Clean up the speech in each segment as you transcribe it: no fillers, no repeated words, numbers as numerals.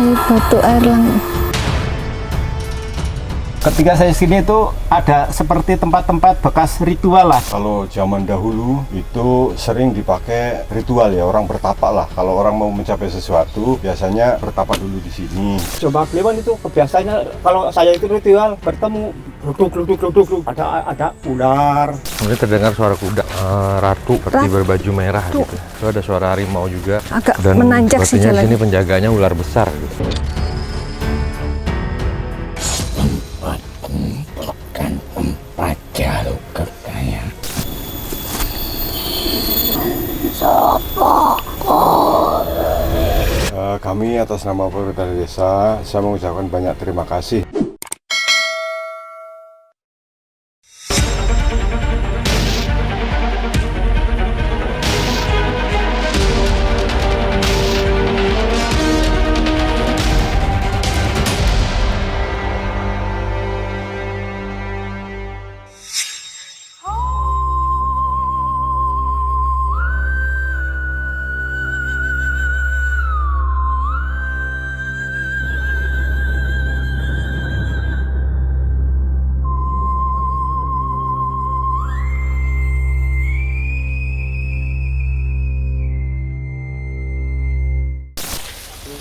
air batu air langit. Ketika saya sini itu ada seperti tempat-tempat bekas ritual lah. Kalau zaman dahulu itu sering dipakai ritual ya, orang bertapa lah. Kalau orang mau mencapai sesuatu biasanya bertapa dulu di sini. Coba Kliwon itu kebiasaannya kalau saya itu ritual bertemu gluduk ada ular. Kemudian terdengar suara kuda, ratu seperti berbaju merah gitu. Itu ada suara harimau juga. Agak dan menanjak sih sepertinya jalan. sini penjaganya ular besar gitu. Kami atas nama pemerintah desa, saya mengucapkan banyak terima kasih.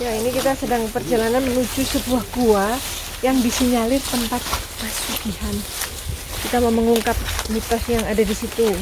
Ya, ini kita sedang perjalanan menuju sebuah gua yang disinyalir tempat pesugihan. Kita mau mengungkap mitos yang ada di situ.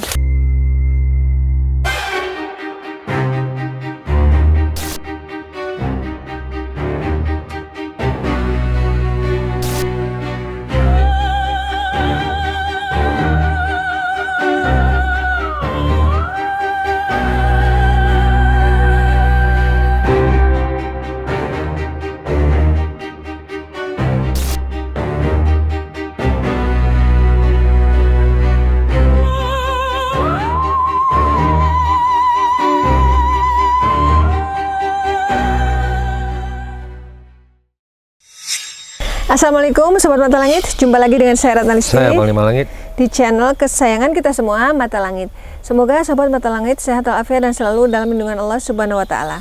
Assalamualaikum Sobat Mata Langit, jumpa lagi dengan saya Ratna Listri Saya Bang Lima Langit di channel kesayangan kita semua, Mata Langit. Semoga Sobat Mata Langit sehat walafiat dan selalu dalam lindungan Allah Subhanahu wa Ta'ala.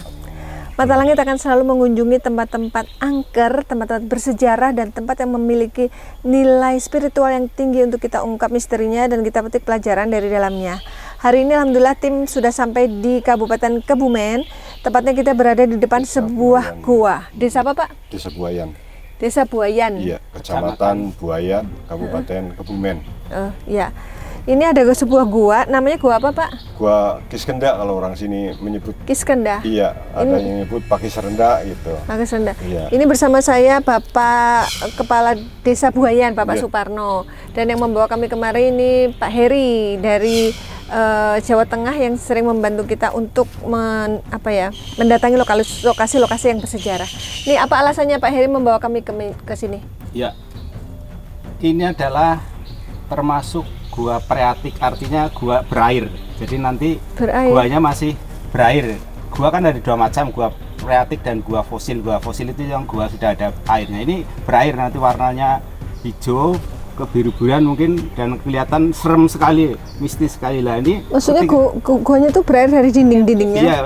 Mata Langit akan selalu mengunjungi tempat-tempat angker, tempat-tempat bersejarah dan tempat yang memiliki nilai spiritual yang tinggi untuk kita ungkap misterinya dan kita petik pelajaran dari dalamnya. Hari ini Alhamdulillah tim sudah sampai di Kabupaten Kebumen. Tepatnya kita berada di depan sebuah gua. Desa apa, Pak? Desa Buayan. Desa Buayan. Iya, Kecamatan Buayan, Kabupaten Kebumen. Ya. Ini ada sebuah gua, namanya gua apa, Pak? Gua Kiskenda kalau orang sini menyebut. Kiskenda. Iya, ada yang menyebut Pakis Rendah gitu. Pakis Rendah. Iya. Ini bersama saya Bapak Kepala Desa Buayan, Bapak Suparno. Dan yang membawa kami kemari ini Pak Heri dari Jawa Tengah yang sering membantu kita untuk mendatangi lokasi-lokasi yang bersejarah. Ini apa alasannya Pak Heri membawa kami ke sini? Ya, ini adalah termasuk gua freatik, artinya gua berair. Jadi nanti guanya masih berair. Gua kan ada dua macam, gua freatik dan gua fosil. Gua fosil itu yang gua sudah ada airnya. Ini berair, nanti warnanya hijau kebiru-biruan mungkin dan kelihatan serem sekali, mistis sekali lah ini. Maksudnya guanya tuh berair dari dinding-dindingnya? Iya,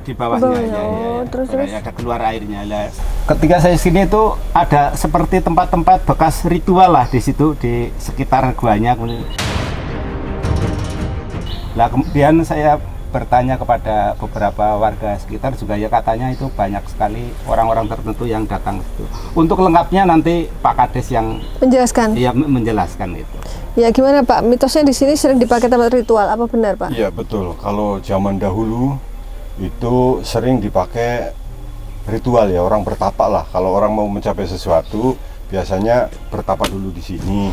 di bawahnya. Ya. Terus ada keluar airnya lah. Ketika saya sini itu ada seperti tempat-tempat bekas ritual lah di situ di sekitar guanya. Lah kemudian saya bertanya kepada beberapa warga sekitar juga ya katanya itu banyak sekali orang-orang tertentu yang datang itu. Untuk lengkapnya nanti Pak Kades yang menjelaskan. Iya, menjelaskan itu. Ya gimana Pak? Mitosnya di sini sering dipakai tempat ritual, apa benar Pak? Iya betul. Kalau zaman dahulu itu sering dipakai ritual ya, orang bertapa lah. Kalau orang mau mencapai sesuatu biasanya bertapa dulu di sini.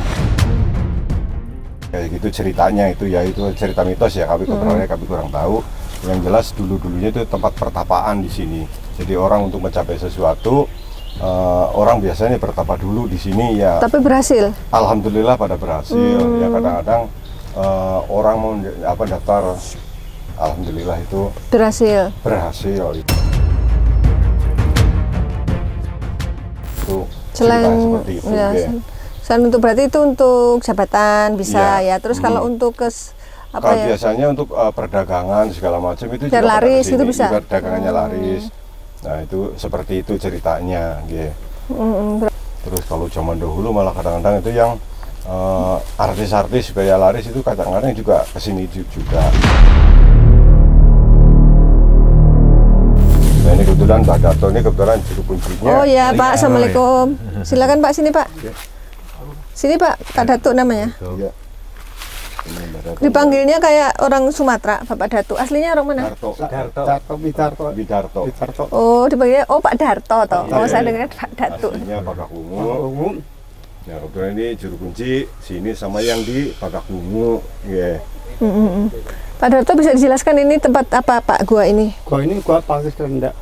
Kayak gitu ceritanya itu ya, itu cerita mitos ya, kami kebenarannya kami kurang tahu. Yang jelas dulunya itu tempat pertapaan di sini. Jadi orang untuk mencapai sesuatu orang biasanya bertapa dulu di sini ya. Tapi berhasil. Alhamdulillah pada berhasil. Ya kadang-kadang orang mau daftar, alhamdulillah itu berhasil. Itu selain seperti itu. Ya, ya. Selain untuk berarti itu untuk jabatan bisa ya. Terus kalau untuk biasanya untuk perdagangan segala macam itu biar juga laris itu bisa. Perdagangannya laris. Nah itu seperti itu ceritanya, gitu. Terus kalau zaman dahulu malah kadang-kadang itu yang artis-artis gaya laris itu kadang-kadang juga kesini juga. Nah ini kebetulan Pak Darto, ini kebetulan juru kuncinya. Oh ya Pak, Assalamualaikum. Silakan Pak, sini Pak. Sini Pak, Pak Datuk namanya. Ya. Ini Mbak Darto. Dipanggilnya kayak orang Sumatera, Bapak Datuk. Aslinya orang mana? Bidarto. Oh, dipanggilnya Pak Darto toh. Oh, saya dengar Pak Datuk. Aslinya Bakahungu. Nah kebetulan ini juru kunci sini sama yang di Bakahungu. Yeah. Pak Darto bisa dijelaskan ini tempat apa Pak gua ini? Gua ini gua Pakis Rendak.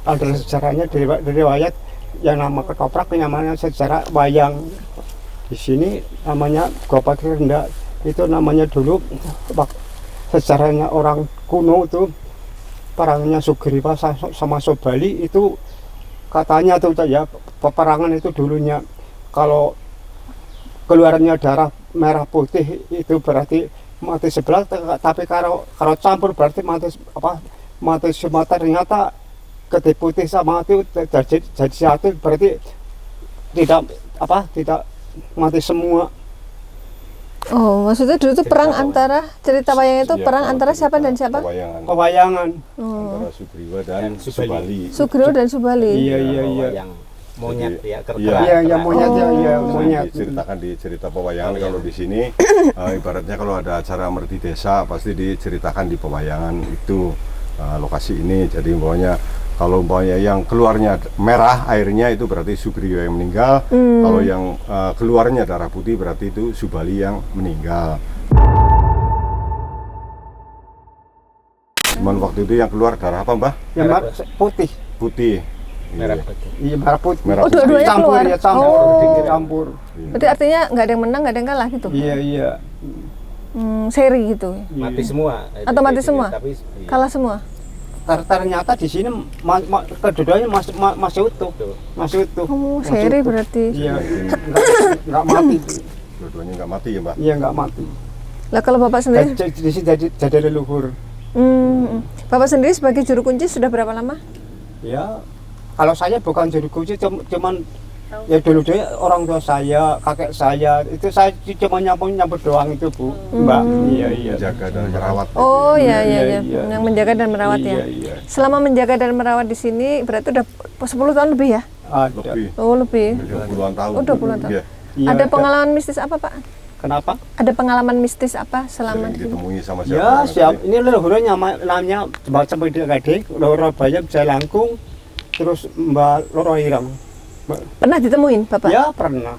Ada sejarahnya dari riwayat yang nama ketoprak namanya sejarah wayang. Di sini namanya Gua Pakis Rendak. Itu namanya dulu sejarahnya orang kuno itu perangnya Sugriwa sama Sobali itu katanya tuh ya peperangan itu dulunya kalau keluarnya darah merah putih itu berarti mati sebelah, tapi kalau campur berarti mati semua. Ternyata ketih putih sama itu jadi satu berarti tidak mati semua. Oh, maksudnya dulu itu perang antara cerita wayang itu perang antara siapa dan siapa? Pewayangan. Antara Sugriwa dan Subali. Sugriwa dan Subali. Iya. Monyet ya, Iya, monyet. Diceritakan di cerita pewayangan. Kalau di sini ibaratnya kalau ada acara merti desa pasti diceritakan di pewayangan itu lokasi ini. Jadi pokoknya kalau umpamanya yang keluarnya merah airnya itu berarti Sugriwa yang meninggal. Kalau yang keluarnya darah putih berarti itu Subali yang meninggal. Cuman waktu itu yang keluar darah apa Mbah? Yang putih. Putih. Merah putih. Iya, merah putih. Merah Oh, dua-duanya keluar. Campur. Berarti artinya nggak ada yang menang, nggak ada yang kalah gitu? Iya. Seri gitu. Mati semua. Atau mati semua? Tapi Kalah semua. Ternyata di sini keduanya masih utuh. Masih utuh. Oh, seri berarti. Iya. Enggak mati. Dua-duanya nggak mati ya Mbak? Iya, enggak mati. Lah kalau Bapak sendiri? Di sini jadi leluhur. Bapak sendiri sebagai juru kunci sudah berapa lama? Ya, kalau saya bukan juru kunci, cuman ya dulu orang tua saya, kakek saya, itu saya cuma nyambut doang itu Bu, Mbak. Iya. Menjaga dan merawat. Oh Iya. yang menjaga dan merawat ya. Iya. Selama menjaga dan merawat di sini berarti udah 10 tahun lebih ya? Ada. Lebih. Oh lebih. 20-an tahun. Oh 20-an tahun. Iya. Iya, Ada pengalaman mistis apa Pak? Kenapa? Ada pengalaman mistis apa selama Sering di sini? ditemui sama siapa? Ya, siap. Ini leluhurnya namanya Mbak Sampai Gede, Loro Bayam, Jalangkung, terus Mbak Loro Irang. Pernah ditemuin Bapak? Ya, pernah.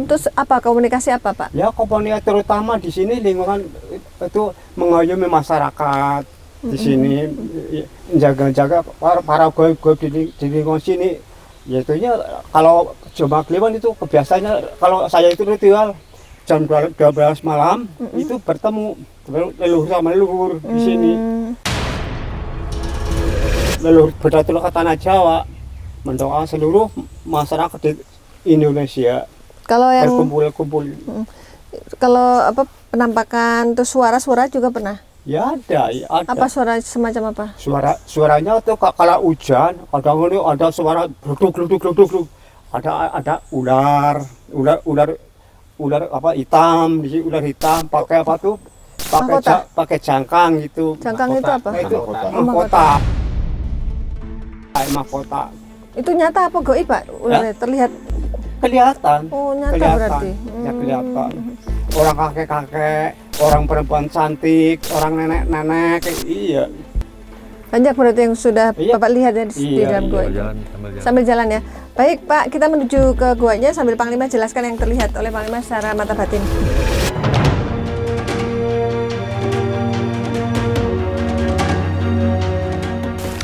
Terus apa komunikasi apa Pak? Ya, komunitas terutama di sini lingkungan itu mengayomi masyarakat di sini, jaga-jaga para goib-goib di lingkungan sini. Yaitunya kalau Joma Kliwon itu kebiasaannya kalau saya itu ritual jam 12 malam itu bertemu leluhur sama leluhur di sini. Leluhur berdatul ke tanah Jawa mendoakan seluruh masyarakat di Indonesia. Kalau yang berkumpul. kalau apa penampakan terus suara-suara juga pernah? Ya ada. Apa suara semacam apa? Suaranya tuh kalau hujan ada suara gluduk. Ada ular apa hitam, ular hitam pakai apa tuh? Pakai jangkang gitu. Jangkang itu apa? Itu Mahkota. Mahkota. Itu nyata apa goib Pak? Ularnya terlihat? Kelihatan. Oh nyata berarti. Ya kelihatan. Orang kakek-kakek, orang perempuan cantik, orang nenek-nenek, iya. Banyak berarti yang sudah Iya. Bapak lihat ya di dalam gua itu. Sambil jalan ya. Baik Pak, kita menuju ke guanya sambil Panglima jelaskan yang terlihat oleh Panglima secara mata batin.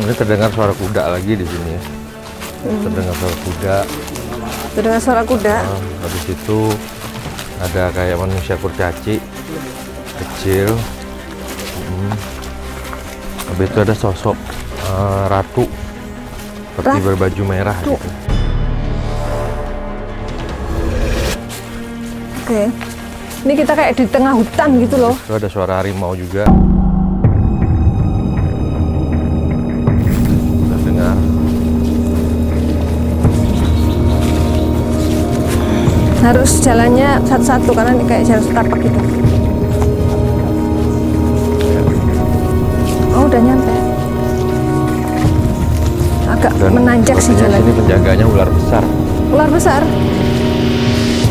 Ini terdengar suara kuda lagi di sini ya. Terdengar suara kuda. Terdengar suara kuda. Habis itu ada kayak manusia kurcaci kecil. Habis itu ada sosok ratu seperti berbaju merah gitu. Oke. Ini kita kayak di tengah hutan gitu loh. Itu ada suara harimau juga. Harus jalannya satu-satu karena ini kayak jalan setapak gitu. Oh, udah nyampe. Agak Dan menanjak sih sepertinya jalannya. sini penjaganya ular besar. Ular besar.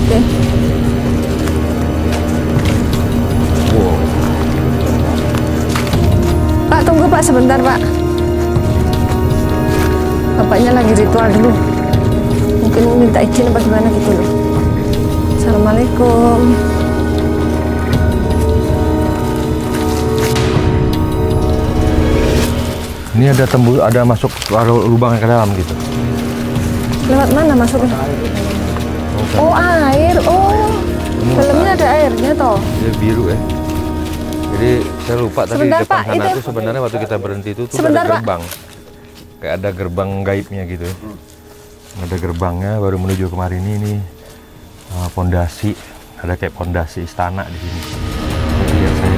Oke. Wow. Pak, tunggu Pak sebentar Pak. Bapaknya lagi ritual dulu. Mungkin minta izin apa gimana gitu loh. Assalamualaikum. Ini ada tembus, ada masuk lubang yang ke dalam gitu. Lewat mana masuknya? Oh, air. Oh, dalamnya ada airnya toh. Dia biru ya. Jadi saya lupa tadi Sebentar, di depan Pak, sana itu- tuh sebenarnya waktu kita berhenti itu tuh Sebentar, ada Pak. gerbang. Kayak ada gerbang gaibnya gitu ya. Ada gerbangnya baru menuju kemari ini pondasi. Ada kayak pondasi istana di sini. Lihat saya.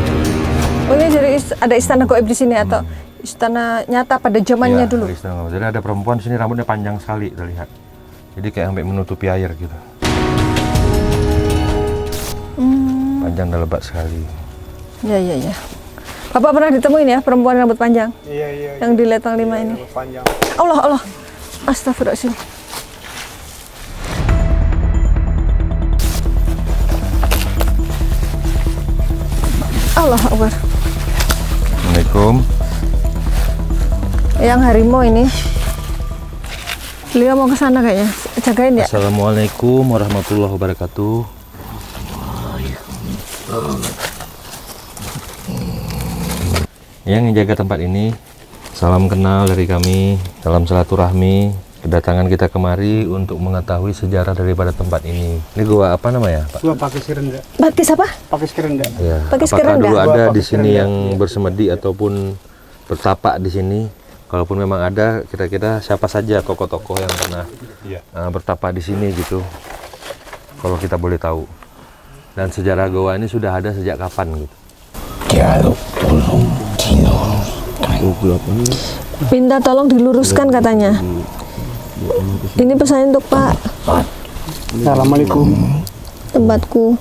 Oh, ini jadi ada istana gaib di sini atau istana nyata pada zamannya Iya, dulu? ada istana. Jadi ada perempuan di sini rambutnya panjang sekali terlihat. Jadi kayak sampai menutupi air gitu. Panjang dan lebat sekali. Iya. Bapak pernah ditemuin ya perempuan rambut panjang Iya. yang di Letang 5 ini? Panjang. Allah. Astagfirullahaladzim. Allah Akbar. Assalamualaikum. Yang harimau ini. Beliau mau ke sana kayaknya. Jagain ya. Assalamualaikum warahmatullahi wabarakatuh. Yang jaga tempat ini, salam kenal dari kami, salam silaturahmi. Kedatangan kita kemari untuk mengetahui sejarah daripada tempat ini. Ini gua apa namanya, Pak? Gua pakai serenda. Pakis apa? Pakai serenda. Ya. Pakis Apakah kerenda? dulu ada Gua di pakai sini kerenda. yang bersemedi ataupun bertapak di sini? Kalaupun memang ada, kira-kira siapa saja tokoh-tokoh yang pernah bertapak di sini gitu? Kalau kita boleh tahu. Dan sejarah goa ini sudah ada sejak kapan gitu? Minta tolong diluruskan katanya. Ini pesan untuk Pak. Assalamualaikum. Tempatku.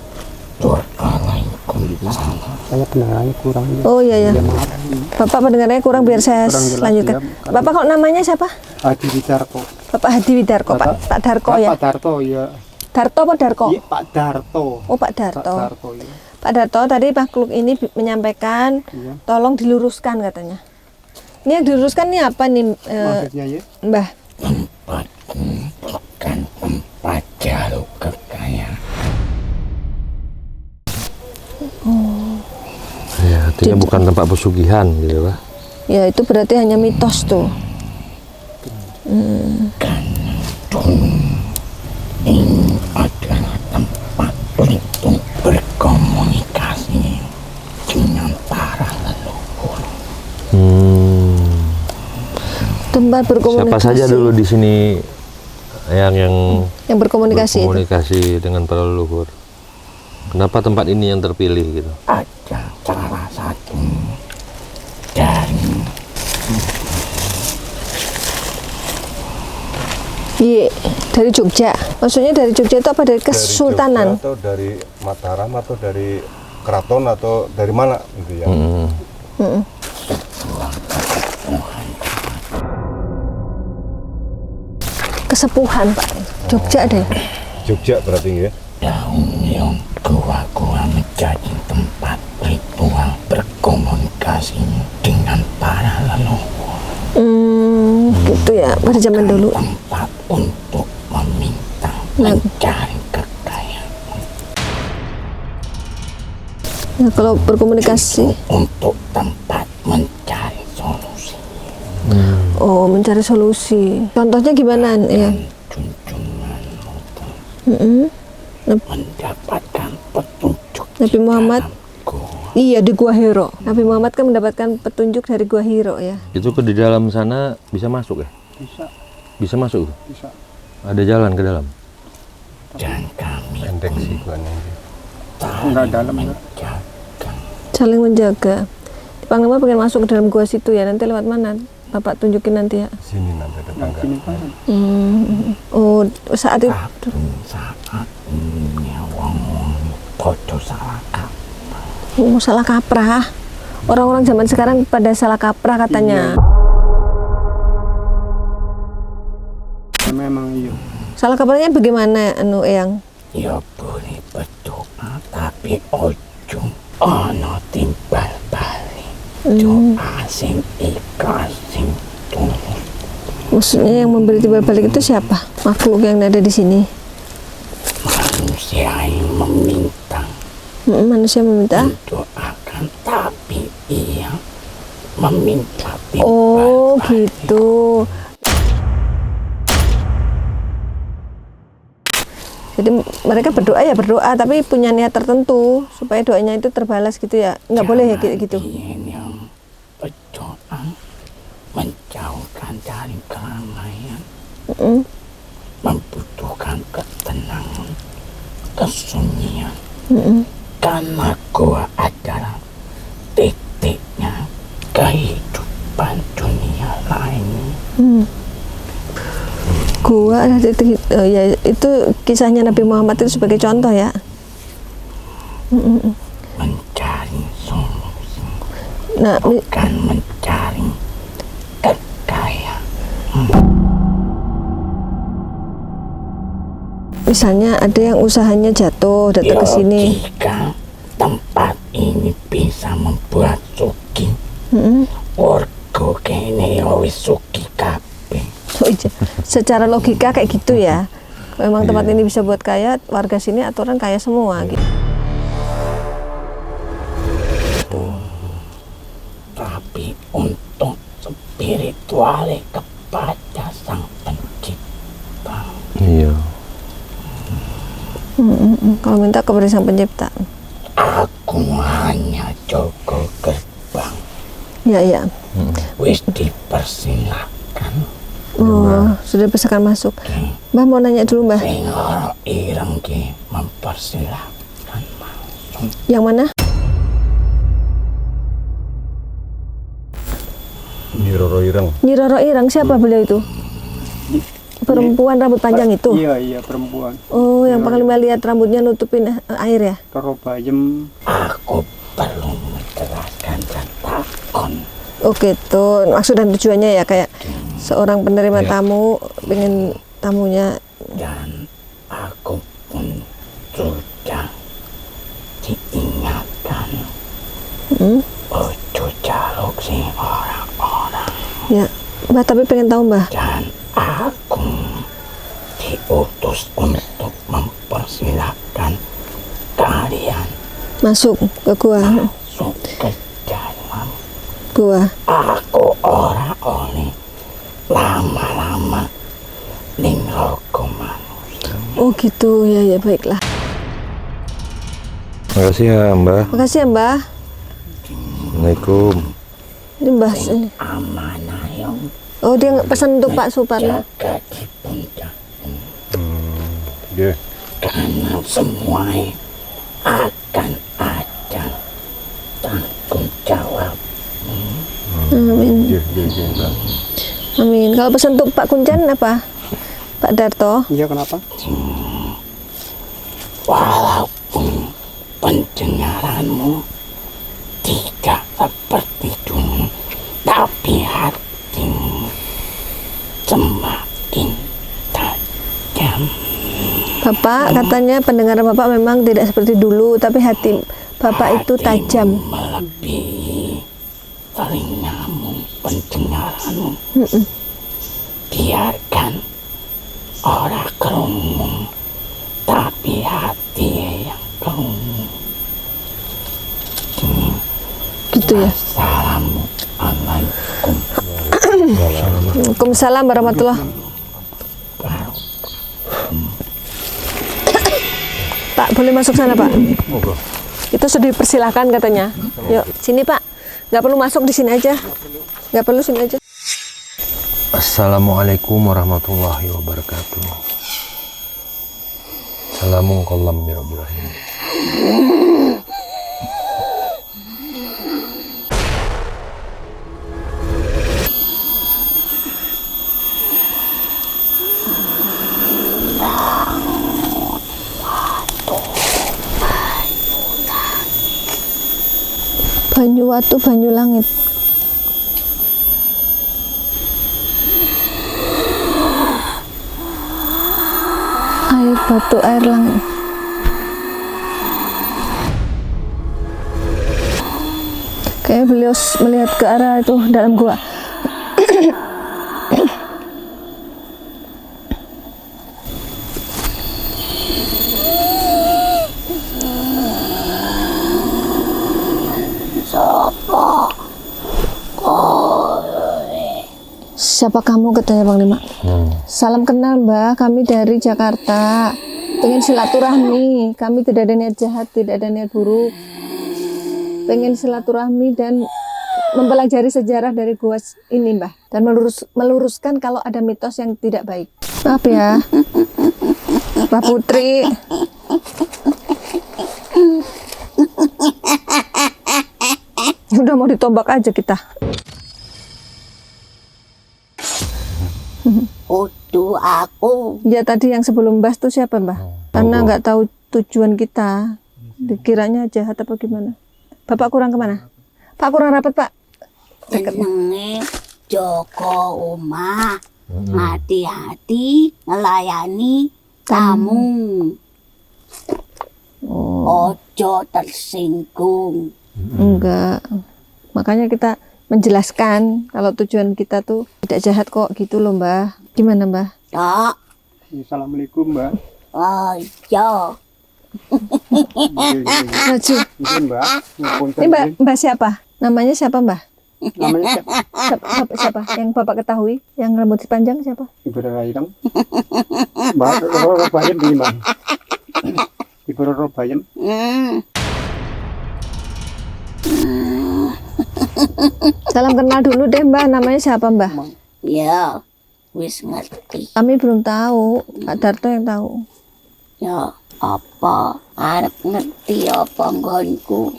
Saya pendengarannya kurang. Oh iya. Bapak pendengarannya kurang biar saya Kurang jelas, lanjutkan. ya. Bapak kok namanya siapa? Adi Widarko. Bapak Hadi Widarko, Pak Darko ya. Pak Darto ya. Darto apa Darko? Iya, Pak Darto. Oh Pak Pak Darto. Darto ya. Pak Darto tadi makhluk ini menyampaikan Iya. tolong diluruskan katanya. Ini yang diluruskan ini apa nih Maksudnya ya. Mbah? Bukan tempat jalur kekayaan. Ya, artinya bukan tempat pesugihan gitu Pak. Ya itu berarti hanya mitos tuh. Ini adalah tempat untuk berkomunikasi dengan para leluhur. Tempat berkomunikasi. Siapa saja dulu di sini yang yang berkomunikasi itu. berkomunikasi dengan para leluhur? Kenapa tempat ini yang terpilih gitu? Ada salah satu dari Iya, dari Jogja. Maksudnya dari Jogja itu apa dari Kesultanan? Dari Jogja atau dari Mataram atau dari keraton atau dari mana gitu ya? Kesepuhan Pak. Jogja deh. Jogja berarti ya? daun gua-gua menjadi tempat ritual berkomunikasi dengan para leluhur. Gitu ya pada zaman dulu. Tempat untuk meminta Nah. mencari kekayaan. Nah, kalau berkomunikasi, Untuk tempat mencari solusi. oh mencari solusi. Contohnya gimana ya? Junjungan muda Mm-mm. mendapatkan petunjuk Nabi Muhammad. dalam gua. Iya di Gua Hiro. Nabi Muhammad kan mendapatkan petunjuk dari Gua Hiro ya. Itu ke di dalam sana bisa masuk ya? Bisa, Bisa masuk? bisa. Ada jalan ke dalam? Dan kami Pendek sih guanya. Enggak dalam ya. menjaga Saling menjaga. Di Panglima pengen masuk ke dalam gua situ ya. Nanti lewat mana? Bapak tunjukin nanti ya. Sini nanti ada tangga. Sini kan. Oh saat itu. saat ini Podo salah kaprah. Salah kaprah. Orang-orang zaman sekarang pada salah kaprah katanya. Memang iya. Salah kaprahnya bagaimana anu Eyang? Ya boleh berdoa tapi ojo ana timbal balik. Doa sing ikhlas sing tulus. Maksudnya yang memberi timbal balik itu siapa? Makhluk yang ada di sini. Manusia yang meminta Manusia meminta. mendoakan tapi ia meminta timbal Oh balik. gitu. Jadi mereka berdoa ya berdoa, tapi punya niat tertentu supaya doanya itu terbalas gitu ya. Nggak boleh ya kayak gitu. Jangan yang berdoa menjauhkan dari keramaian, Mm-mm. membutuhkan ketenangan, kesunyian. Mm-mm. Karena gua adalah titiknya kehidupan dunia lain. Gua ada titik, ya itu kisahnya Nabi Muhammad itu sebagai contoh ya. Mencari solusi, Nah, bukan mencari kekayaan. misalnya ada yang usahanya jatuh datang ke sini. Jika tempat ini bisa membuat suki, warga kene ya wis suki kabeh. Oh, iya. Secara logika kayak gitu ya. Memang tempat ini bisa buat kaya, warga sini aturan kaya semua gitu. Tapi untuk spiritual kepada Sang Pencipta. Iya. Kalau minta kepada Sang Pencipta. Aku hanya jaga gerbang. Ya, ya. Wis dipersilakan. Oh, sudah pesakan masuk. Mbah mau nanya dulu, Mbah. Sing ora ireng ki mempersilahkan masuk. Yang mana? Nyi Roro Ireng. Nyi Roro Ireng, siapa beliau itu? Perempuan rambut panjang itu? Iya perempuan. Oh, yang paling Mbak lihat rambutnya nutupin air ya? Roro Bayem. Aku perlu menjelaskan dan takon. Oh gitu, maksud dan tujuannya ya kayak seorang penerima tamu pengen tamunya. Dan aku pun sudah diingatkan ojo jaluk sing orang-orang. Ya, Mbah tapi pengen tahu Mbah. Dan aku diutus untuk mempersilahkan kalian Masuk ke gua. masuk ke dalam. Gua. Aku ora oleh lama-lama ning raga manusia. Oh gitu, ya baiklah. Makasih ya Mbah. Makasih ya Mbah. Assalamualaikum. Ini Mbah ini. Amanah yang Oh dia pesan untuk Pak Suparno. jaga di pundak. Nggih. Karena semua akan ada tanggung jawab. Amin. Nggih, Mbak. Amin. Kalau pesan untuk Pak Kuncen apa? Pak Darto. Iya kenapa? Walaupun pendengaranmu tidak seperti dulu, tapi hatimu semakin tajam. Bapak katanya pendengaran Bapak memang tidak seperti dulu, tapi hati Bapak itu tajam. Melebihi telingamu, pendengaranmu. Biarkan orang kerungu, tapi hati yang kerungu. Gitu ya. Assalamualaikum. Waalaikumsalam warahmatullahi. Pak, boleh masuk sana Pak? Itu sudah dipersilahkan katanya. Yuk, sini Pak. Nggak perlu masuk di sini aja. Nggak perlu sini aja. Assalamualaikum warahmatullahi wabarakatuh. Salamun qawlam ya Rabbil alamin. Banyu watu, banyu langit. Air batu, air langit. Kayaknya beliau melihat ke arah itu dalam gua. Siapa kamu, katanya Panglima. Salam kenal Mbah, kami dari Jakarta. Pengen silaturahmi, kami tidak ada niat jahat, tidak ada niat buruk. Pengen silaturahmi dan mempelajari sejarah dari gua ini Mbah. Dan meluruskan kalau ada mitos yang tidak baik. Maaf ya Mbak Putri. Udah mau ditombak aja kita. Udah aku. Ya tadi yang sebelum Mbah tuh siapa Mbah? Karena nggak tahu tujuan kita. Dikiranya jahat apa gimana? Bapak kurang kemana? Pak kurang rapat Pak. Jenenge Joko Omah. Hati-hati melayani tamu. Ojo tersinggung. Enggak. Makanya kita menjelaskan kalau tujuan kita tuh tidak jahat kok gitu loh Mbah. Gimana Mbah? Tak. Assalamualaikum Mbak. Oh iya. Maju. Mungkin Mbak. Ini Mbah siapa? Namanya siapa Mbah? Namanya Siapa? Yang Bapak ketahui? Yang rambut panjang siapa? Ibu Rayang. Mbak Roro Bayem di Mbak. Ibu Roro Bayem. Salam kenal dulu deh Mbah, namanya siapa Mbah? Ya, wis ngerti. Kami belum tahu, Pak Darto yang tahu. Ya, apa? Arep ngerti apa nggonku?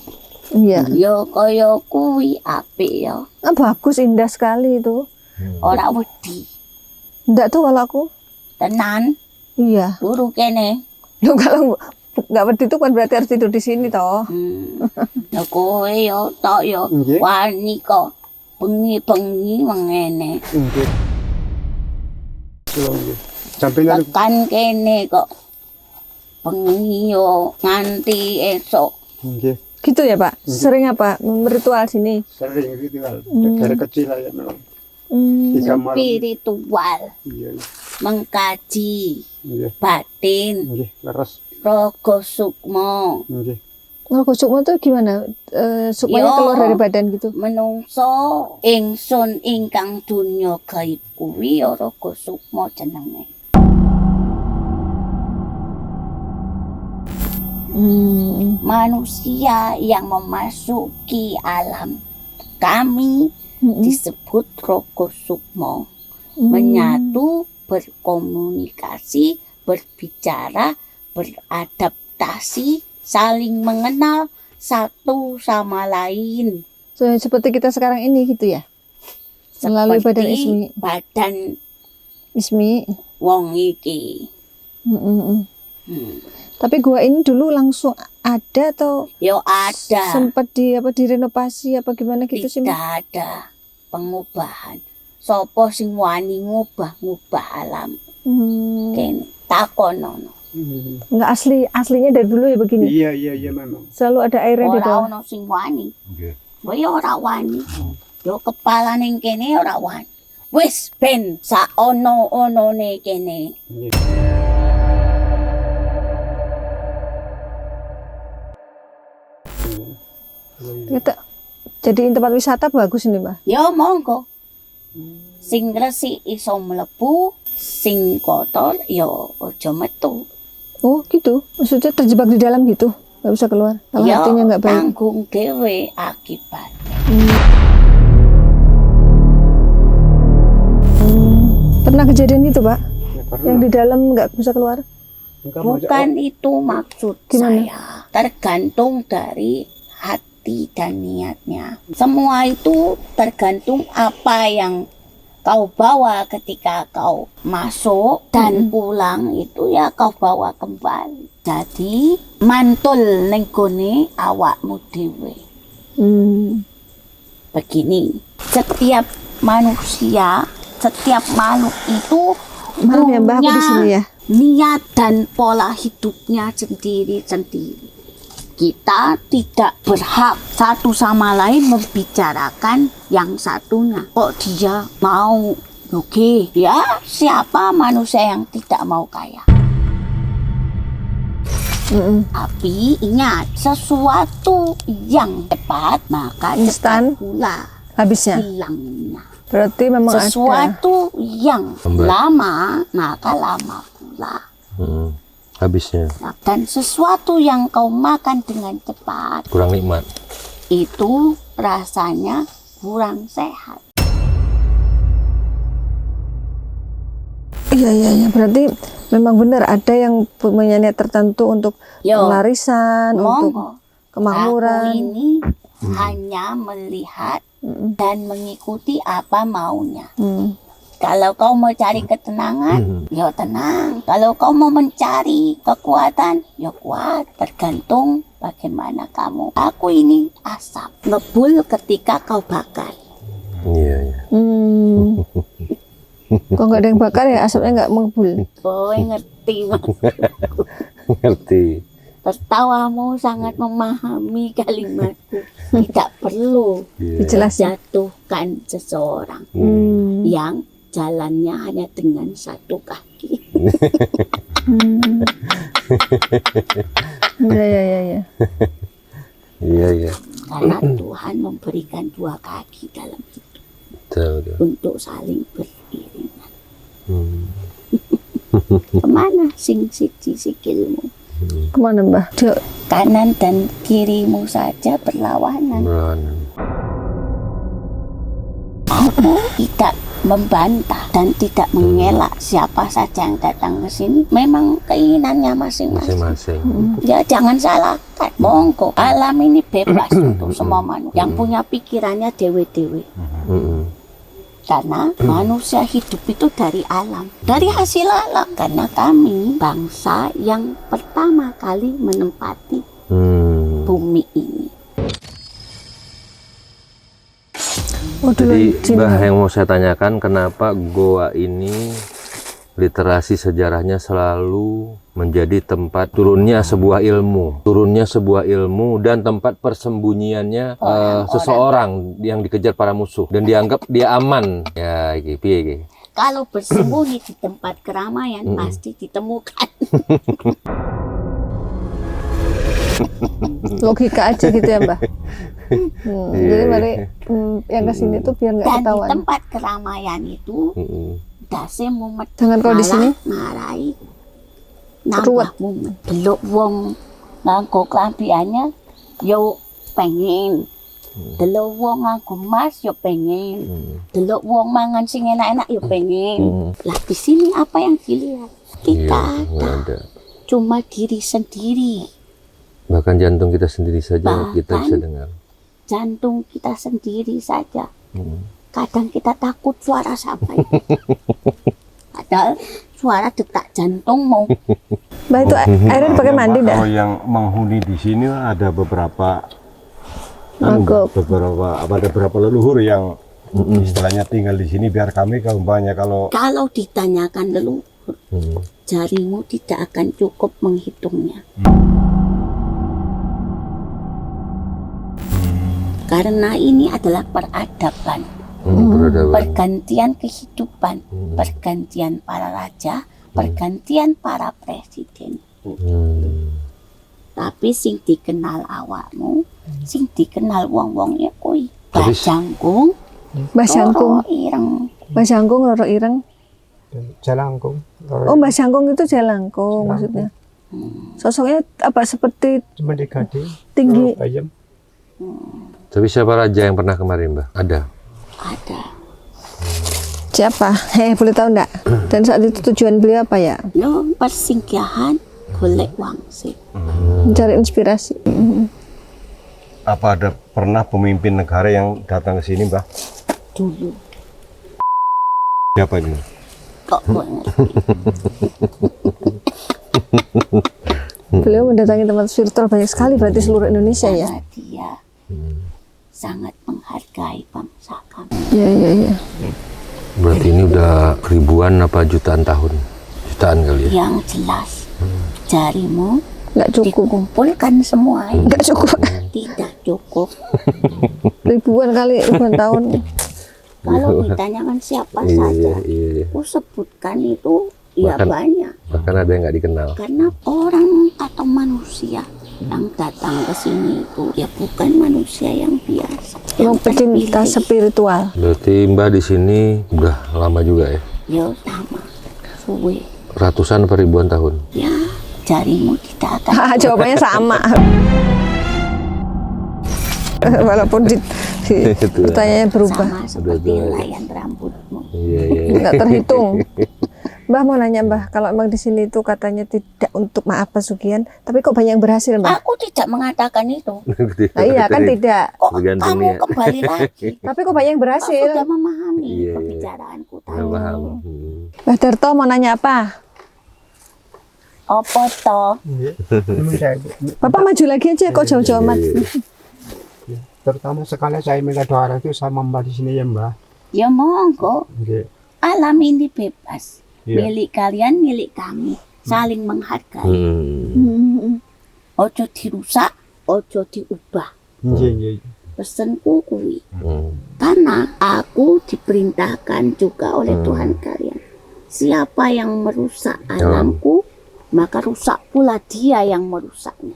Iya. Ya kaya kuwi apik ya. Ah, bagus, indah sekali itu. Ora wedi. Enggak tuh kalau aku. Tenan, Iya. turu kene. Loh, kalau nggak wedi itu kan berarti harus tidur di sini toh. Ya kowe ya tok ya Nggih. wani kok. Bengi-bengi mengene. Nggih. Kula nggih. Sampeyan Tekan kene kok. Bengi yo nganti esok. nggih. Gitu ya Pak. Sering apa? Ritual sini. Sering ritual. Dari kecil ya memang. Di kamar. Spiritual, Iya. mengkaji Nggih. batin, Nggih, leres. Rogo Sukmo. Nggih. Ngerokok sukmo tuh gimana? Sukmanya Yo. keluar dari badan gitu. Menungso ingsun ingkang dunya gaib kuwi ya Rogo Sukmo jenenge. Manusia yang memasuki alam kami disebut Rogo Sukmo. Menyatu, berkomunikasi, berbicara, beradaptasi, saling mengenal satu sama lain. So, seperti kita sekarang ini gitu ya. Melalui badan Seperti Ismi. badan Ismi. wong iki. Tapi gua ini dulu langsung ada atau Yo ada, sempat direnovasi apa gimana gitu sih Mbak? tidak ada pengubahan. Sopo sing wani ngubah-ngubah alam. Kene takonono. Nggak aslinya dari dulu ya begini. Iya memang. Selalu ada airnya di Ora bawah. ono sing wani. Kowe ora wani. Yo kepala ning kene ora wani. Wis ben saono-onone kene. Nggih. Kita jadiin tempat wisata bagus ini Mbak. Yo monggo. Sing resik iso mlebu, sing kotor yo aja metu. Oh gitu, maksudnya terjebak di dalam gitu, nggak bisa keluar. Kalau Yo hatinya nggak baik. tanggung dhewe akibat. Pernah kejadian gitu Pak, Ya, pernah. yang di dalam nggak bisa keluar? Bukan itu maksud Gimana? saya. Tergantung dari hati dan niatnya. Semua itu tergantung apa yang kau bawa ketika kau masuk dan pulang itu ya kau bawa kembali. Jadi mantul ning gone awakmu dhewe. begini, setiap manusia, setiap makhluk itu Maaf ya Mbah, aku di sini ya. niat dan pola hidupnya sendiri-sendiri. Kita tidak berhak satu sama lain membicarakan yang satunya. Kok dia mau? Oke, ya siapa manusia yang tidak mau kaya? Tapi ingat, sesuatu yang cepat maka Instan. cepat pula Habisnya. hilangnya. Berarti memang ada. Sesuatu yang lama maka lama pula. Habisnya Dan sesuatu yang kau makan dengan cepat kurang nikmat. itu rasanya kurang sehat. Iya. Berarti memang benar ada yang punya niat tertentu untuk Yo, pelarisan, untuk Monggo, aku kemakmuran. ini hanya melihat dan mengikuti apa maunya. Kalau kau mau cari ketenangan, ya tenang. Kalau kau mau mencari kekuatan, ya kuat. Tergantung bagaimana kamu. Aku ini asap ngebul ketika kau bakar. Iya. Kok nggak ada yang bakar ya, asapnya nggak mengebul. Boy ngerti mas. Ngerti. Tertawamu sangat memahami kalimatku. Tidak perlu Dijelasin. jatuhkan seseorang yang jalannya hanya dengan satu kaki. Iya. Iya. Karena Tuhan memberikan dua kaki dalam hidup Betul. untuk saling beriringan. Kemana sing siji sikilmu? Kemana Mbah? Kanan dan kirimu saja berlawanan. Aku tidak membantah dan tidak mengelak siapa saja yang datang ke sini. Memang keinginannya masing-masing. Ya jangan salahkan. Monggo, alam ini bebas untuk semua manusia. Yang punya pikirannya dewe-dewe. Karena manusia hidup itu dari alam, dari hasil alam. Karena kami bangsa yang pertama kali menempati bumi ini. Jadi Mbah yang mau saya tanyakan, kenapa goa ini literasi sejarahnya selalu menjadi tempat turunnya sebuah ilmu dan tempat persembunyiannya seseorang yang dikejar para musuh dan dianggap dia aman ya gitu. Kalau bersembunyi di tempat keramaian pasti ditemukan. Logika aja gitu ya Mbah. Jadi mari yang kesini tuh biar nggak Dan di ketahuan. tempat keramaian itu dase mumet. Jangan kalau di sini. Marai Ruwet. nambah mumet. Delok wong nganggo klambiannya yo pengen. Delok wong nganggo emas yo pengen. Delok wong mangan sing enak-enak yo pengen. Lah di sini apa yang dilihat? Kita ada. Cuma diri sendiri. Bahkan jantung kita sendiri saja kita bisa dengar. Jantung kita sendiri saja. Kadang kita takut suara siapa itu. Padahal suara detak jantungmu. Mbah itu airnya dipakai mandi dah. Kalau yang menghuni di sini ada beberapa beberapa leluhur yang istilahnya tinggal di sini biar kami umpamanya kalau ditanyakan leluhur, jarimu tidak akan cukup menghitungnya. Karena ini adalah peradaban, pergantian kehidupan, pergantian para raja, pergantian para presiden. Tapi sing dikenal awakmu, sing dikenal wong-wongnya kuwi. Mbah Jangkung, Mbah Jangkung, ireng. Mbah Jangkung loro ireng. Jalangkung. Oh Mbah Jangkung itu Jalangkung maksudnya. Sosoknya apa seperti Cuma digade. tinggi. Ayam. Tapi siapa raja yang pernah kemarin Mbah? Ada. Siapa? Boleh tahu enggak? Dan saat itu tujuan beliau apa ya? No, persinggahan golek wangsit. Mencari inspirasi. apa ada pernah pemimpin negara yang datang ke sini, Mbah? Dulu. Siapa ini? Kok banget. Beliau mendatangi tempat spiritual banyak sekali berarti seluruh Indonesia ya. Karena dia sangat menghargai bangsa kami. Iya. Berarti ini udah ribuan apa jutaan tahun? Jutaan kali ya? Yang jelas jarimu Nggak cukup. dikumpulkan semua ini. Nggak cukup. Tidak cukup. Ribuan tahun. Kalau ditanyakan siapa saja, Iya. aku sebutkan itu ya banyak. Bahkan ada yang nggak dikenal. Karena orang atau manusia yang datang ke sini itu ya bukan manusia yang biasa. Yang pecinta terpilih. spiritual. Berarti Mbah di sini udah lama juga ya? Ya sama, suwe. Ratusan atau ribuan tahun? Ya jarimu tidak akan. Jawabannya sama. Walaupun pertanyaannya berubah. Sama seperti layan rambutmu. Iya. Nggak terhitung. Mbah mau nanya Mbah, kalau emang di sini itu katanya tidak untuk maaf pesugihan, tapi kok banyak yang berhasil Mbah? Aku tidak mengatakan itu. Nah, iya kan tidak. Kok Tergantung kamu niat. kembali lagi? Tapi kok banyak yang Aku berhasil? sudah memahami Iya. pembicaraanku Nggak tadi. paham. Mbah Darto mau nanya apa? Apa toh? Bapak maju lagi aja, kok jauh-jauh amat. Terutama sekali saya minta doa itu sama Mbak di sini ya Mbak. Ya monggo. Oke. Alam ini bebas. Iya. Milik kalian, milik kami. Saling menghargai. Ojo dirusak, ojo diubah. Iya. Pesenku kuwi. Karena aku diperintahkan juga oleh Tuhan kalian. Siapa yang merusak alamku, maka rusak pula dia yang merusaknya.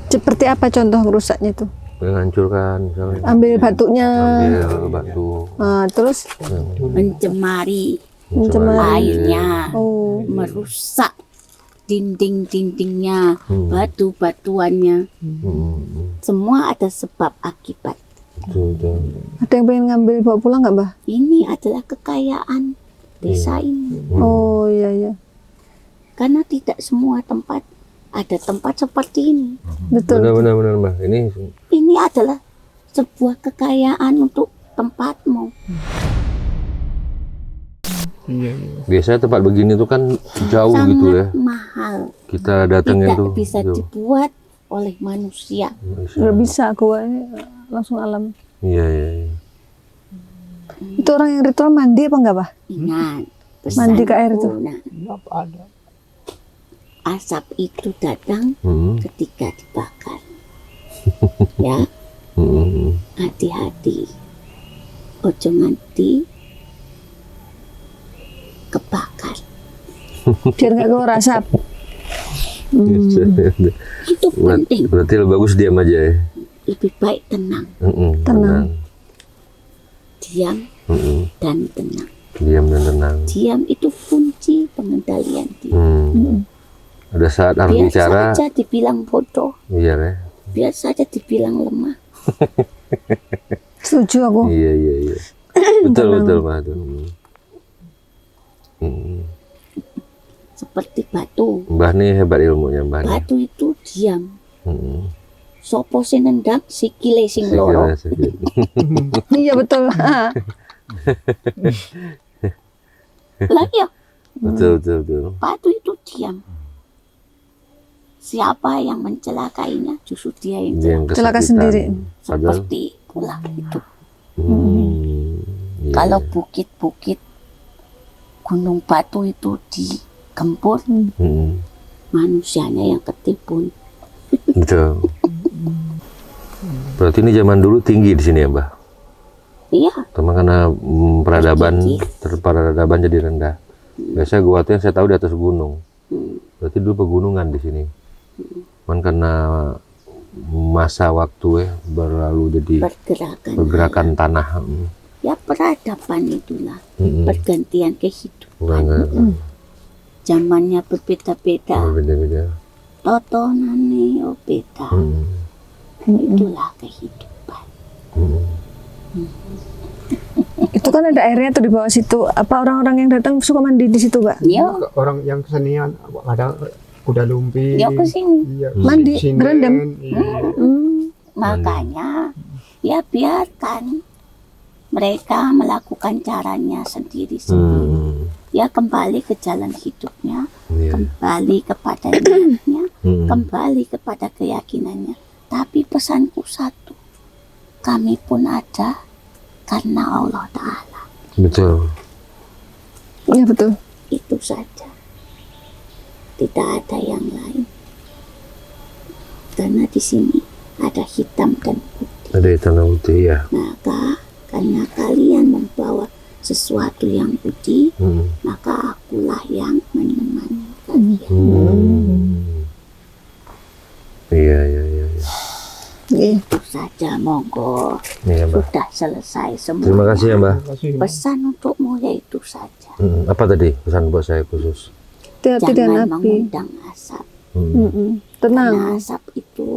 Seperti apa contoh merusaknya itu? Menghancurkan misalnya. Ambil batunya, Ambil batu. terus Mencemari mencemari. airnya, Oh, merusak dinding-dindingnya, batu-batuannya. Semua ada sebab akibat. Betul. ada yang pengen ngambil bawa pulang nggak Mbah? Ini adalah kekayaan desa ini. Oh iya. Karena tidak semua tempat ada tempat seperti ini. Betul. Benar Mbah. Ini adalah sebuah kekayaan untuk tempatmu. Iya. Biasanya tempat begini tuh kan jauh Sangat gitu ya. mahal. Kita datengin Tidak tuh. bisa jauh. dibuat oleh manusia. Nggak bisa gua ini langsung alam. Iya. Itu orang yang ritual mandi apa enggak Mbah? Ingat. Mandi ke air itu. pesanku, nah, Apa ada? asap itu datang ketika dibakar. Ya, hati-hati. Ojo nganti kebakar. Biar nggak keluar asap. Itu penting. Berarti lebih bagus diam aja ya. Lebih baik tenang, Tenang. diam dan tenang. Diam dan tenang. Diam itu kunci pengendalian diri. Ada saat harus Biar bicara. saja dibilang bodoh, Iya ya. biar saja dibilang lemah. Setuju aku. Iya. Betul Mbah. Seperti batu. Mbah nih hebat ilmunya Mbah nih. Batu itu diam. Sopo sing nendang sikile sing loro. Iya betul. Lah ya, Betul. batu itu diam. Siapa yang mencelakainya, justru dia yang Yang Celaka kesakitan. sendiri. Padahal. seperti pula itu. Iya. Kalau bukit-bukit gunung batu itu digempur, manusianya yang ketimbun. Betul. Berarti ini zaman dulu tinggi di sini ya Mbah. Iya, Cuma karena peradaban jadi rendah. Biasanya gua tuh yang saya tahu di atas gunung. Berarti dulu pegunungan di sini. Cuman karena masa waktu berlalu jadi pergerakan tanah. Ya peradaban itulah, pergantian kehidupan. Zamannya berbeda-beda, Beda-beda. totonannya beda. Itulah kehidupan. Itu kan ada airnya tuh di bawah situ. Apa orang-orang yang datang suka mandi di situ, Mbak? Ya, Orang yang kesenian ada kuda lumping. ya ke sini. Iya. Mandi, Sinden, berendam. iya. Makanya ya biarkan mereka melakukan caranya sendiri-sendiri. Ya kembali ke jalan hidupnya, Iya. kembali kepada niatnya, kembali kepada keyakinannya. Tapi pesanku satu, kami pun ada karena Allah Ta'ala. Betul. Iya betul. Itu saja, tidak ada yang lain. Karena di sini ada hitam dan putih. Ada hitam dan putih ya. Maka karena kalian membawa sesuatu yang putih, maka akulah yang menemani kalian. Iya. Itu saja, monggo. Iya, Mbak. Sudah selesai semua. Terima kasih ya, Mbak. Pesan untukmu yaitu saja. Apa tadi pesan buat saya khusus? Hati-hati dengan Jangan api. mengundang asap. Tenang. Karena asap itu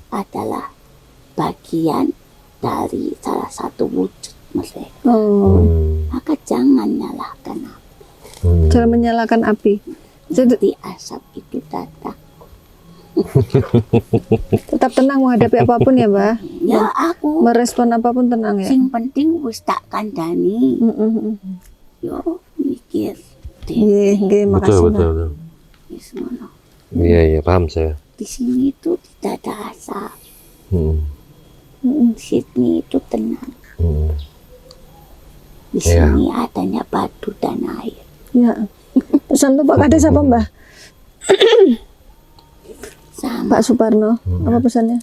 adalah bagian dari salah satu wujud mereka. Maka jangan nyalakan api. Cara menyalakan api. Jadi asap itu datang. Tetap tenang menghadapi apapun ya, Mbak. Ya aku Merespon apapun tenang ya. sing penting wis tak kandhani. Yo mikir. Nggih, makasih, Mbak. Betul. Wis ngono. Iya, paham saya. Di sini itu tidak ada asap. Di Hmm. sini itu tenang. Di Iya. sini adanya batu dan air. Ya. Pesan tuh Pak Kades apa, Mbak? Sama Pak Suparno, apa pesannya?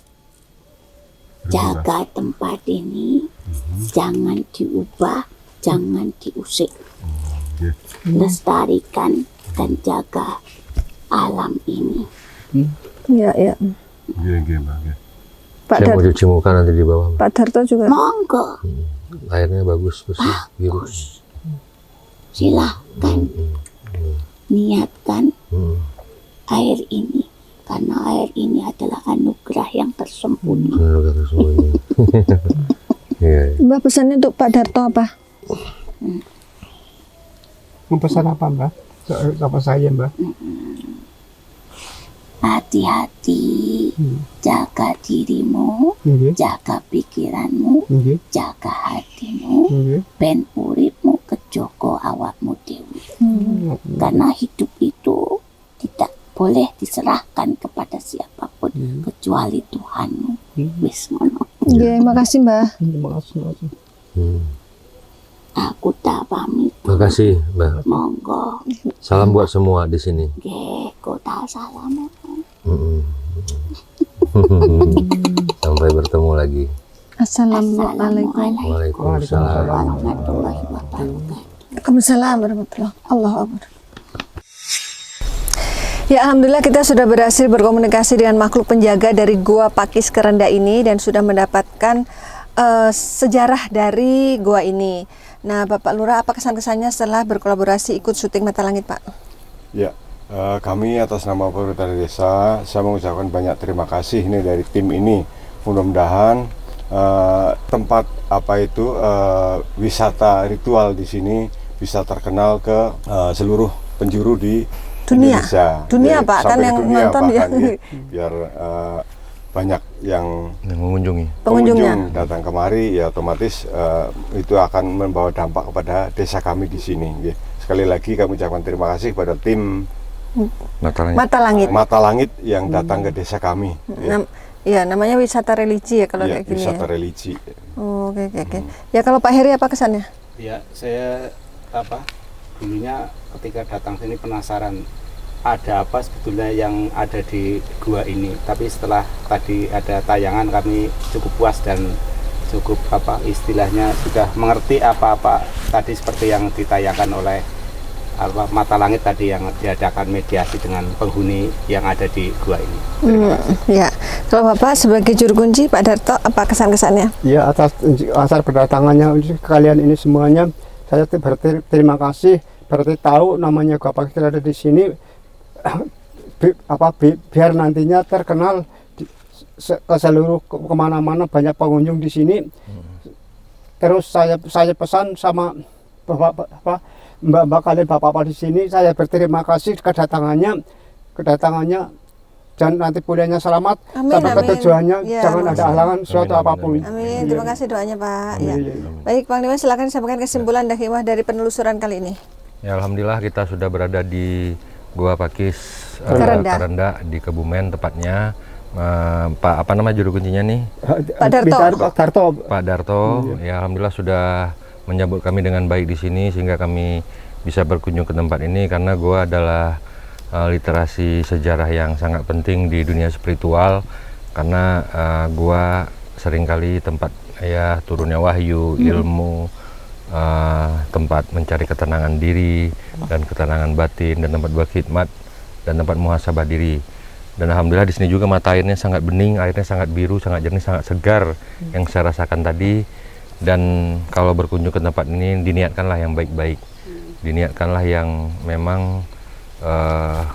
jaga tempat ini, jangan diubah, jangan diusik. Lestarikan dan jaga alam ini. Iya. Iya, Mbak. Pak Saya mau cuci muka nanti di bawah. Pak Darto juga. Monggo, Airnya bagus, bersih, biru. silahkan niatkan air ini, karena air ini adalah anugerah yang tersembunyi. Kata semuanya. Iya. Mbak pesannya untuk Pak Darto apa? Mempesan apa, Mbak? Sama saya, Mbak. Hati-hati, jaga dirimu, Nggih. jaga pikiranmu, Nggih. jaga hatimu, Nggih. ben uripmu kejogo awakmu dewi. Karena hidup itu tidak boleh diserahkan kepada siapapun kecuali Tuhanmu. Wis ngono. Iya, makasih Mbak. Terima kasih. Aku tak pamit. Makasih, Mbak. Monggo. Salam buat semua di sini. Nggih, kota salam. Sampai bertemu lagi. Assalamualaikum. Waalaikumsalam. Warahmatullahi wabarakatuh. Waalaikumsalam warahmatullahi wabarakatuh. Ya, alhamdulillah kita sudah berhasil berkomunikasi dengan makhluk penjaga dari Gua Pakis Kerenda ini dan sudah mendapatkan sejarah dari gua ini. Nah, Bapak Lurah, apa kesan-kesannya setelah berkolaborasi ikut syuting Mata Langit, Pak? Ya, kami atas nama pemerintah desa, saya mengucapkan banyak terima kasih nih dari tim ini. Mudah-mudahan tempat wisata ritual di sini bisa terkenal ke seluruh penjuru di Dunia. Indonesia. Dunia, Ya, Pak, kan sampai yang dunia nonton ya. bahkan, biar banyak yang Yang mengunjungi. Pengunjungnya. pengunjung datang kemari, ya otomatis itu akan membawa dampak kepada desa kami di sini. Ya. Sekali lagi kami ucapkan terima kasih kepada tim Mata Langit. Mata Langit yang datang ke desa kami. Ya. Ya, namanya wisata religi ya kalau Ya, kayak gini wisata ya. religi. Oh, oke. Ya, kalau Pak Heri apa kesannya? Ya, saya dulunya ketika datang sini penasaran ada apa sebetulnya yang ada di gua ini. Tapi setelah tadi ada tayangan kami cukup puas dan cukup istilahnya sudah mengerti apa-apa tadi seperti yang ditayangkan oleh Mata Langit tadi yang diadakan mediasi dengan penghuni yang ada di gua ini. Terima kasih. Ya, kalau Bapak sebagai juru kunci Pak Darto apa kesan-kesannya? Ya, atas kedatangannya kalian ini semuanya, saya berterima kasih. Berarti tahu namanya Gua Pakis ada di sini. Biar nantinya terkenal ke seluruh kemana-mana, banyak pengunjung di sini. Terus saya pesan sama mbak kalian, bapak-bapak di sini, saya berterima kasih kedatangannya dan nanti pulihnya selamat. Amin, sampai ke amin. tujuannya, Ya, jangan ada halangan suatu apapun. Amin. Terima kasih doanya, Pak. Ya. Amin. Baik, Panglima, silakan disampaikan kesimpulan dan hikmah dari penelusuran kali ini. Ya, alhamdulillah kita sudah berada di Gua Pakis Karenda di Kebumen tepatnya. Pak apa nama juru kuncinya nih? Pak Darto. Pak Darto. Ya alhamdulillah sudah menyambut kami dengan baik di sini sehingga kami bisa berkunjung ke tempat ini karena gua adalah literasi sejarah yang sangat penting di dunia spiritual karena gua seringkali tempat ya turunnya wahyu, ilmu, tempat mencari ketenangan diri dan ketenangan batin dan tempat berkhidmat dan tempat muhasabah diri. Dan alhamdulillah di sini juga mata airnya sangat bening, airnya sangat biru, sangat jernih, sangat segar yang saya rasakan tadi. Dan kalau berkunjung ke tempat ini diniatkanlah yang baik-baik, diniatkanlah yang memang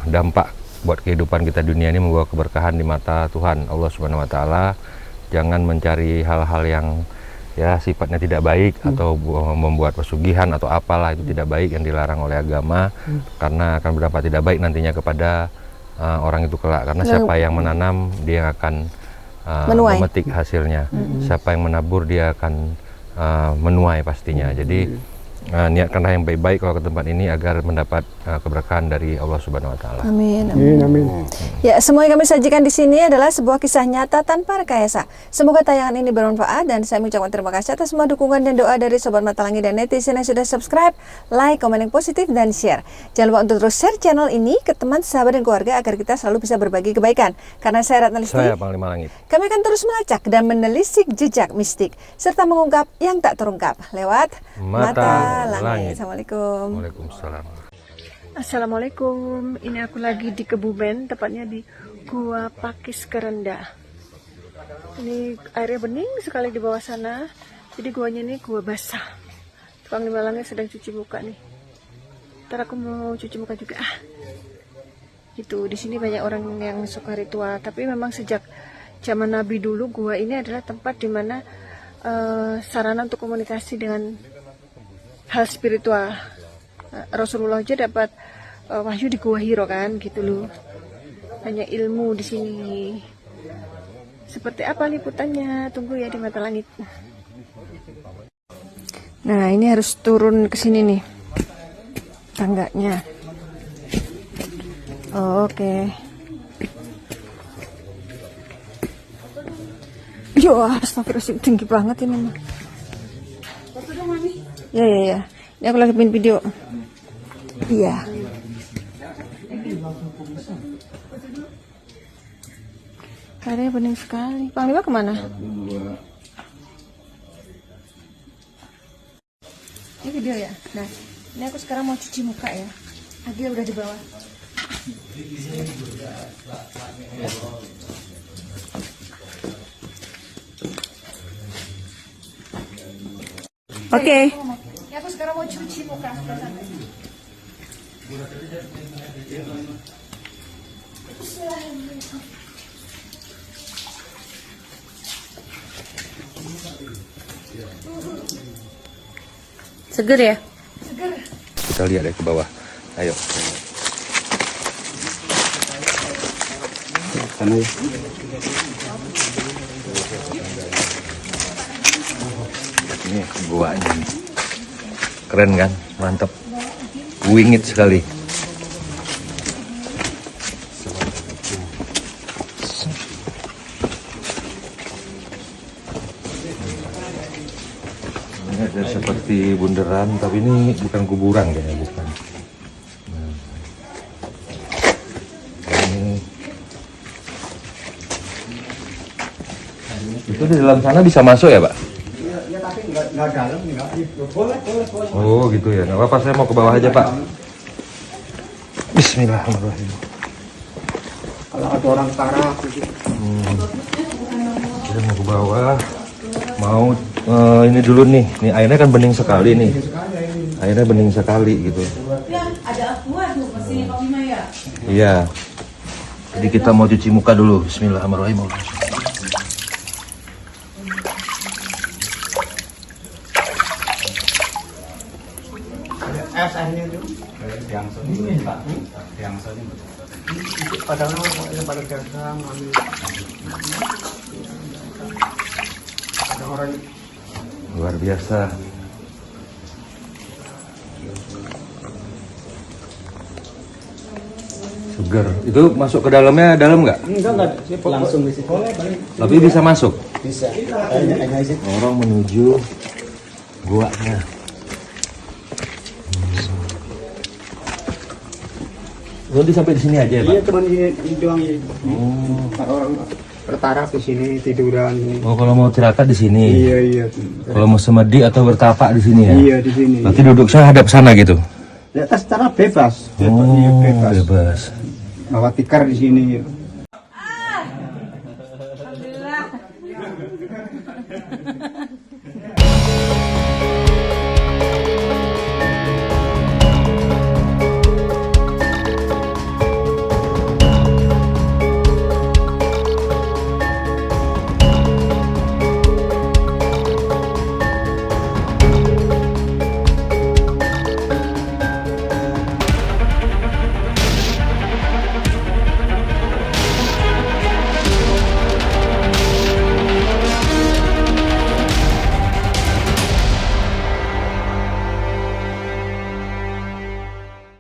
dampak buat kehidupan kita dunia ini membawa keberkahan di mata Tuhan Allah Subhanahu Wa Taala. Jangan mencari hal-hal yang ya sifatnya tidak baik atau membuat pesugihan atau apalah, itu tidak baik yang dilarang oleh agama karena akan berdampak tidak baik nantinya kepada orang itu kelak, karena siapa yang menanam dia akan memetik hasilnya, siapa yang menabur dia akan menuai pastinya. Jadi niatkanlah yang baik-baik kalau ke tempat ini agar mendapat keberkahan dari Allah Subhanahu Wa Taala. Amin. Amin, amin. Ya, semua yang kami sajikan di sini adalah sebuah kisah nyata tanpa rekayasa. Semoga tayangan ini bermanfaat dan saya mengucapkan terima kasih atas semua dukungan dan doa dari Sobat Mata Langit dan netizen yang sudah subscribe, like, komen yang positif dan share. Jangan lupa untuk terus share channel ini ke teman, sahabat dan keluarga agar kita selalu bisa berbagi kebaikan. Karena saya Ratna Listi, Saya Panglima Langit. kami akan terus melacak dan menelisik jejak mistik serta mengungkap yang tak terungkap lewat Mata Langit. Assalamualaikum. Waalaikumsalam. Assalamualaikum, ini aku lagi di Kebumen, tepatnya di Gua Pakis Karenda. Ini airnya bening sekali di bawah sana, jadi guanya ini gua basah. Panglima Langit sedang cuci muka nih. Ntar aku mau cuci muka juga. Gitu, di sini banyak orang yang suka ritual, tapi memang sejak zaman Nabi dulu gua ini adalah tempat dimana sarana untuk komunikasi dengan hal spiritual. Rasulullah aja dapat wahyu di Gua Hiro kan, gitu loh. Banyak ilmu di sini. Seperti apa liputannya? Tunggu ya di Mata Langit. Nah, ini harus turun ke sini nih, tangganya. Oke. Yo, astagfirullahaladzim, tinggi banget ini mah. Ya. Ini aku lagi bikin video. Iya. Airnya bening sekali. Panglima kemana? Ini video ya. Nah, ini aku sekarang mau cuci muka ya. Agil udah di bawah. Oke. Ya, aku sekarang mau cuci muka. Seger ya? Seger. Kita lihat ya ke bawah. Ayo. Sana ya. Ini guanya. Keren kan? Mantap. Wingit sekali. Ini ada seperti bundaran, tapi ini bukan kuburan kayaknya, bukan. Ini. Itu di dalam sana bisa masuk ya, Pak? Ya tapi nggak dalam, nggak. Boleh. Oh gitu ya, nggak apa-apa, saya mau ke bawah aja Pak. Bismillahirrahmanirrahim. Kalau ada orang parah, gitu. Saya mau ke bawah, mau ini dulu nih airnya kan bening sekali nih, airnya bening sekali gitu. Ada aqua tuh pastinya Pak Bima ya. Iya, jadi kita mau cuci muka dulu. Bismillahirrahmanirrahim. Airnya itu. Yang sini Pak. Yang sini. Padahal pada gagang ambil. Ada orang Luar biasa. Seger. Itu masuk ke dalamnya dalam nggak? Enggak. Langsung di situ. Tapi bisa masuk. Bisa. Orang menuju guanya. Nanti sampai di sini aja ya, Pak? Iya, teman ini doang ya. Orang bertaraf di sini tiduran. Oh, kalau mau tirakat di sini. Iya. Kalau mau semedi atau bertapak di sini ya? Iya, di sini. Nanti duduk saya hadap sana gitu. Di atas tanah bebas. Oh, Iya, bebas. bebas. Bawa tikar di sini. Alhamdulillah.